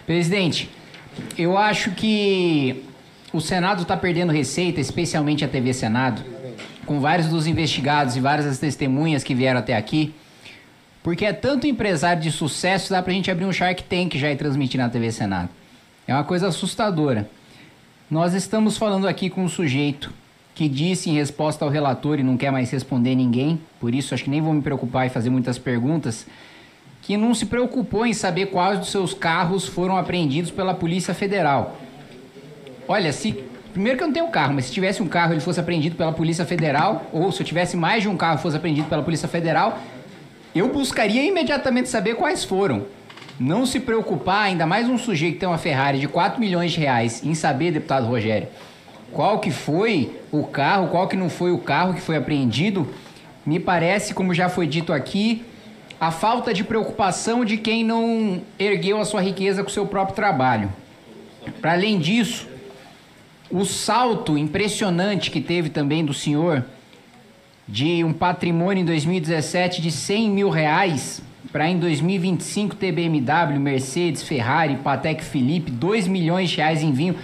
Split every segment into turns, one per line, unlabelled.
Presidente, eu acho que o Senado está perdendo receita, especialmente a TV Senado, com vários dos investigados e várias das testemunhas que vieram até aqui, porque é tanto empresário de sucesso, dá pra gente abrir um Shark Tank já e transmitir na TV Senado. É uma coisa assustadora. Nós estamos falando aqui com um sujeito que disse em resposta ao relator e não quer mais responder ninguém, por isso acho que nem vou me preocupar em fazer muitas perguntas, que não se preocupou em saber quais dos seus carros foram apreendidos pela Polícia Federal. Olha, primeiro que eu não tenho carro, mas se tivesse um carro e ele fosse apreendido pela Polícia Federal, ou se eu tivesse mais de um carro e fosse apreendido pela Polícia Federal, eu buscaria imediatamente saber quais foram. Não se preocupar, ainda mais um sujeito que tem uma Ferrari de 4 milhões de reais, em saber, deputado Rogério, qual que foi o carro, qual que não foi o carro que foi apreendido, me parece, como já foi dito aqui, a falta de preocupação de quem não ergueu a sua riqueza com o seu próprio trabalho. Para além disso, o salto impressionante que teve também do senhor de um patrimônio em 2017 de 100 mil reais para em 2025 ter BMW, Mercedes, Ferrari, Patek Philippe, 2 milhões de reais em vinho.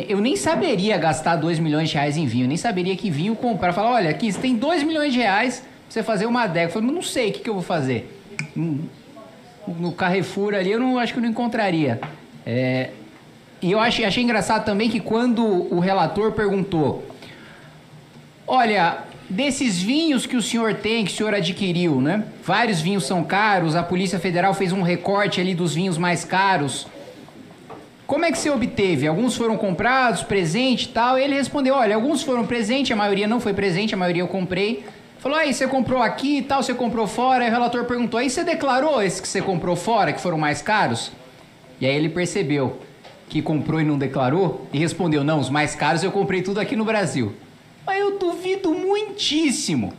Eu nem saberia gastar 2 milhões de reais em vinho, nem saberia que vinho comprar. Falar, olha, aqui você tem 2 milhões de reais pra você fazer uma adega. Eu falei, mas não sei o que eu vou fazer. No Carrefour ali eu acho que eu não encontraria. E eu achei engraçado também que quando o relator perguntou, olha, desses vinhos que o senhor tem, que o senhor adquiriu, né? Vários vinhos são caros, a Polícia Federal fez um recorte ali dos vinhos mais caros. Como é que você obteve? Alguns foram comprados, presente e tal. Ele respondeu, olha, alguns foram presente, a maioria não foi presente, a maioria eu comprei. Falou, aí você comprou aqui e tal, você comprou fora. Aí o relator perguntou, aí você declarou esses que você comprou fora, que foram mais caros? E aí ele percebeu que comprou e não declarou e respondeu, não, os mais caros eu comprei tudo aqui no Brasil. Mas eu duvido muitíssimo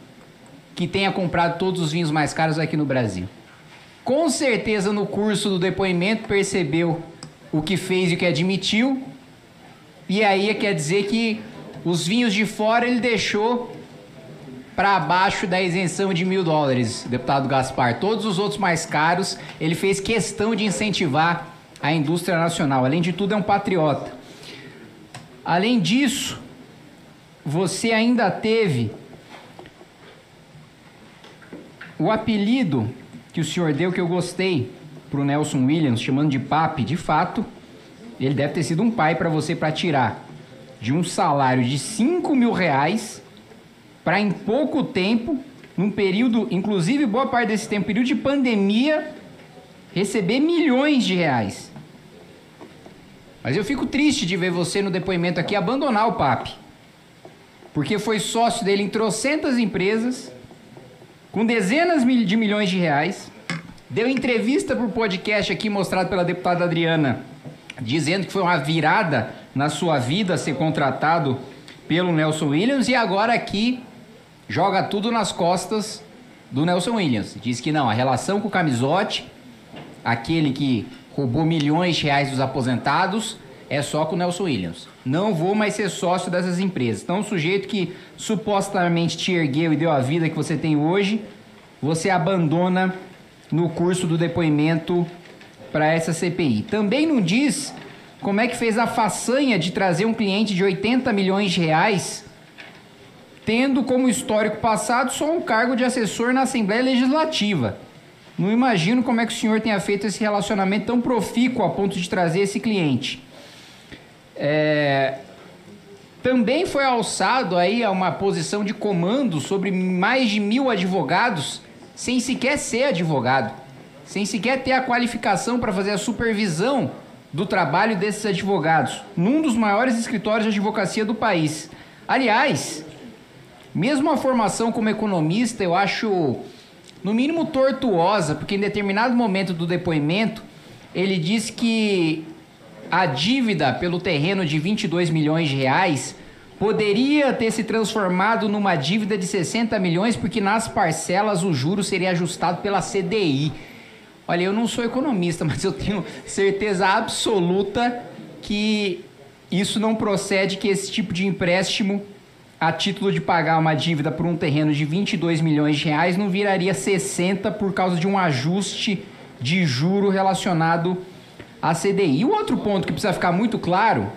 que tenha comprado todos os vinhos mais caros aqui no Brasil. Com certeza no curso do depoimento percebeu o que fez e o que admitiu, e aí quer dizer que os vinhos de fora ele deixou para abaixo da isenção de $1.000, deputado Gaspar. Todos os outros mais caros, ele fez questão de incentivar a indústria nacional. Além de tudo, é um patriota. Além disso, você ainda teve o apelido que o senhor deu, que eu gostei, para o Nelson Williams, chamando de papi. De fato, ele deve ter sido um pai para você, para tirar de um salário de 5 mil reais para em pouco tempo, num período, inclusive boa parte desse tempo, período de pandemia, receber milhões de reais. Mas eu fico triste de ver você no depoimento aqui abandonar o papi, porque foi sócio dele em trocentas empresas, com dezenas de milhões de reais, deu entrevista para o podcast aqui mostrado pela deputada Adriana, dizendo que foi uma virada na sua vida ser contratado pelo Nelson Williams, e agora aqui joga tudo nas costas do Nelson Williams. Diz que não, a relação com o Camizotti, aquele que roubou milhões de reais dos aposentados, é só com o Nelson Williams. Não vou mais ser sócio dessas empresas. Então, o sujeito que supostamente te ergueu e deu a vida que você tem hoje, você abandona no curso do depoimento para essa CPI. Também não diz como é que fez a façanha de trazer um cliente de 80 milhões de reais, tendo como histórico passado só um cargo de assessor na Assembleia Legislativa. Não imagino como é que o senhor tenha feito esse relacionamento tão profícuo a ponto de trazer esse cliente. Também foi alçado aí a uma posição de comando sobre mais de 1.000 advogados, sem sequer ser advogado, sem sequer ter a qualificação para fazer a supervisão do trabalho desses advogados, num dos maiores escritórios de advocacia do país. Aliás, mesmo a formação como economista, eu acho, no mínimo, tortuosa, porque em determinado momento do depoimento, ele diz que a dívida pelo terreno de 22 milhões de reais poderia ter se transformado numa dívida de 60 milhões, porque nas parcelas o juro seria ajustado pela CDI. Olha, eu não sou economista, mas eu tenho certeza absoluta que isso não procede, que esse tipo de empréstimo, a título de pagar uma dívida por um terreno de 22 milhões de reais, não viraria 60 por causa de um ajuste de juro relacionado a CDI. E o outro ponto que precisa ficar muito claro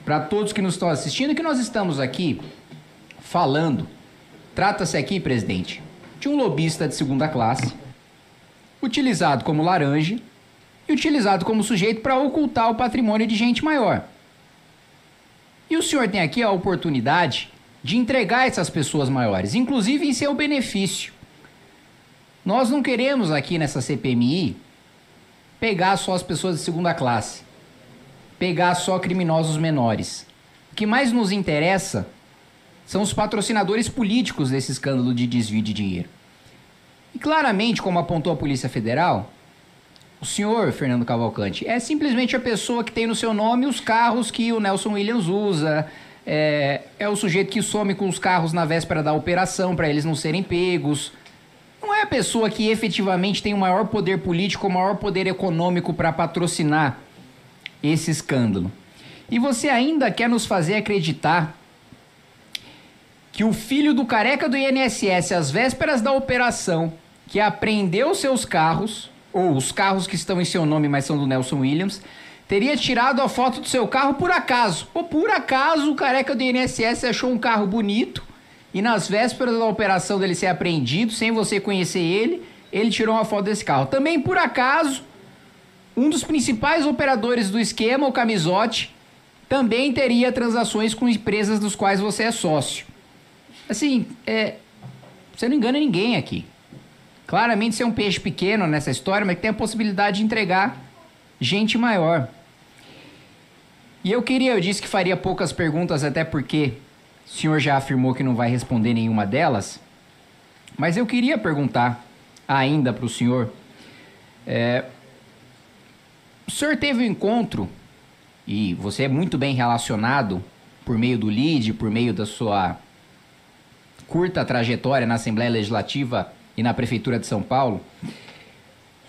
para todos que nos estão assistindo é que nós estamos aqui falando, trata-se aqui, presidente, de um lobista de segunda classe, utilizado como laranja e utilizado como sujeito para ocultar o patrimônio de gente maior. E o senhor tem aqui a oportunidade de entregar essas pessoas maiores, inclusive em seu benefício. Nós não queremos aqui nessa CPMI pegar só as pessoas de segunda classe, pegar só criminosos menores. O que mais nos interessa são os patrocinadores políticos desse escândalo de desvio de dinheiro. E claramente, como apontou a Polícia Federal, o senhor Fernando Cavalcante é simplesmente a pessoa que tem no seu nome os carros que o Nelson Williams usa, é o sujeito que some com os carros na véspera da operação para eles não serem pegos. Não é a pessoa que efetivamente tem o maior poder político, o maior poder econômico para patrocinar esse escândalo. E você ainda quer nos fazer acreditar que o filho do careca do INSS, às vésperas da operação, que apreendeu seus carros, ou os carros que estão em seu nome, mas são do Nelson Williams, teria tirado a foto do seu carro por acaso. Ou por acaso o careca do INSS achou um carro bonito e nas vésperas da operação dele ser apreendido, sem você conhecer ele tirou uma foto desse carro. Também por acaso, um dos principais operadores do esquema, o Camisotti, também teria transações com empresas dos quais você é sócio. Assim, você não engana ninguém aqui. Claramente você é um peixe pequeno nessa história, mas que tem a possibilidade de entregar gente maior. E eu disse que faria poucas perguntas, até porque o senhor já afirmou que não vai responder nenhuma delas. Mas eu queria perguntar ainda para o senhor. O senhor teve um encontro, e você é muito bem relacionado por meio do LIDE, por meio da sua curta trajetória na Assembleia Legislativa e na Prefeitura de São Paulo.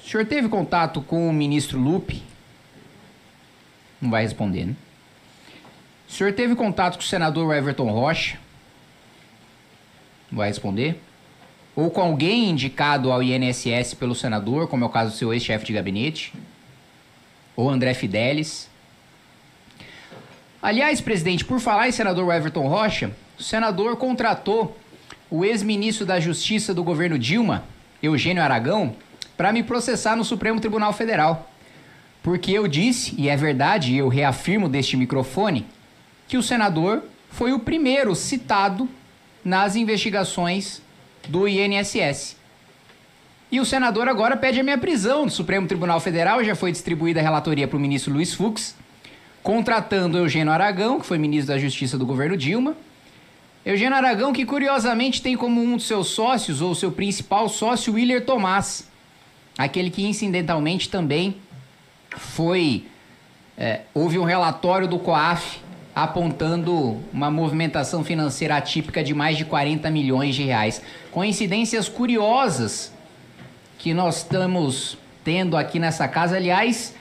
O senhor teve contato com o ministro Lupe? Não vai responder, né? O senhor teve contato com o senador Everton Rocha? Não vai responder. Ou com alguém indicado ao INSS pelo senador, como é o caso do seu ex-chefe de gabinete? Ou André Fidelis? Aliás, presidente, por falar em senador Everton Rocha, o senador contratou o ex-ministro da Justiça do governo Dilma, Eugênio Aragão, para me processar no Supremo Tribunal Federal. Porque eu disse, e é verdade, e eu reafirmo deste microfone, que o senador foi o primeiro citado nas investigações do INSS. E o senador agora pede a minha prisão no Supremo Tribunal Federal. Já foi distribuída a relatoria para o ministro Luiz Fux, contratando Eugênio Aragão, que foi ministro da Justiça do governo Dilma. Eugênio Aragão, que curiosamente tem como um dos seus sócios, ou seu principal sócio, Willer Tomás, aquele que incidentalmente também houve um relatório do COAF apontando uma movimentação financeira atípica de mais de 40 milhões de reais. Coincidências curiosas que nós estamos tendo aqui nessa casa. Aliás,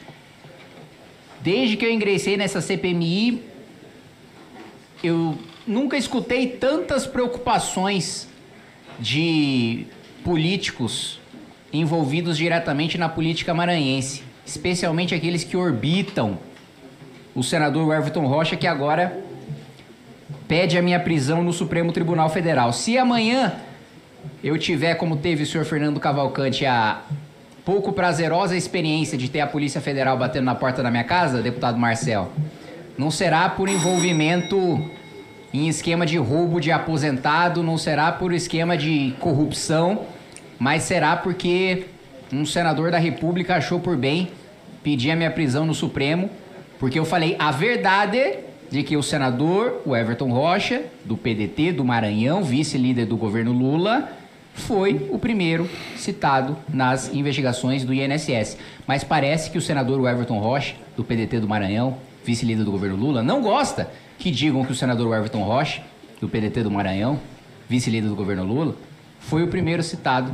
desde que eu ingressei nessa CPMI, eu nunca escutei tantas preocupações de políticos envolvidos diretamente na política maranhense, especialmente aqueles que orbitam o senador Everton Rocha, que agora pede a minha prisão no Supremo Tribunal Federal. Se amanhã eu tiver, como teve o senhor Fernando Cavalcante, a pouco prazerosa experiência de ter a Polícia Federal batendo na porta da minha casa, deputado Marcel, não será por envolvimento em esquema de roubo de aposentado, não será por esquema de corrupção, mas será porque um senador da República achou por bem pedir a minha prisão no Supremo, porque eu falei a verdade de que o senador, o Everton Rocha, do PDT, do Maranhão, vice-líder do governo Lula, foi o primeiro citado nas investigações do INSS. Mas parece que o senador Everton Rocha, do PDT do Maranhão, vice-líder do governo Lula, não gosta que digam que o senador Everton Rocha, do PDT do Maranhão, vice-líder do governo Lula, foi o primeiro citado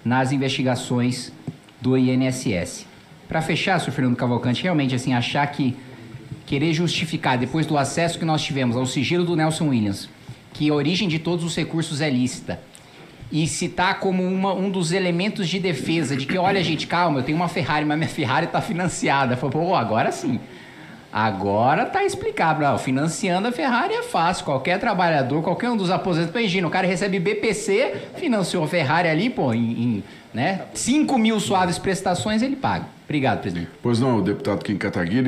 nas investigações do INSS. Para fechar, senhor Fernando Cavalcante, realmente assim, achar que querer justificar, depois do acesso que nós tivemos ao sigilo do Nelson Williams, que a origem de todos os recursos é lícita, e citar como um dos elementos de defesa, de que, olha, gente, calma, eu tenho uma Ferrari, mas minha Ferrari está financiada. Falei, pô, agora sim. Agora tá explicado. Não, financiando a Ferrari é fácil. Qualquer trabalhador, qualquer um dos aposentados, imagina, o cara recebe BPC, financiou a Ferrari ali, pô, né? 5 mil suaves prestações ele paga. Obrigado, presidente.
Pois não, deputado Kim Kataguiri.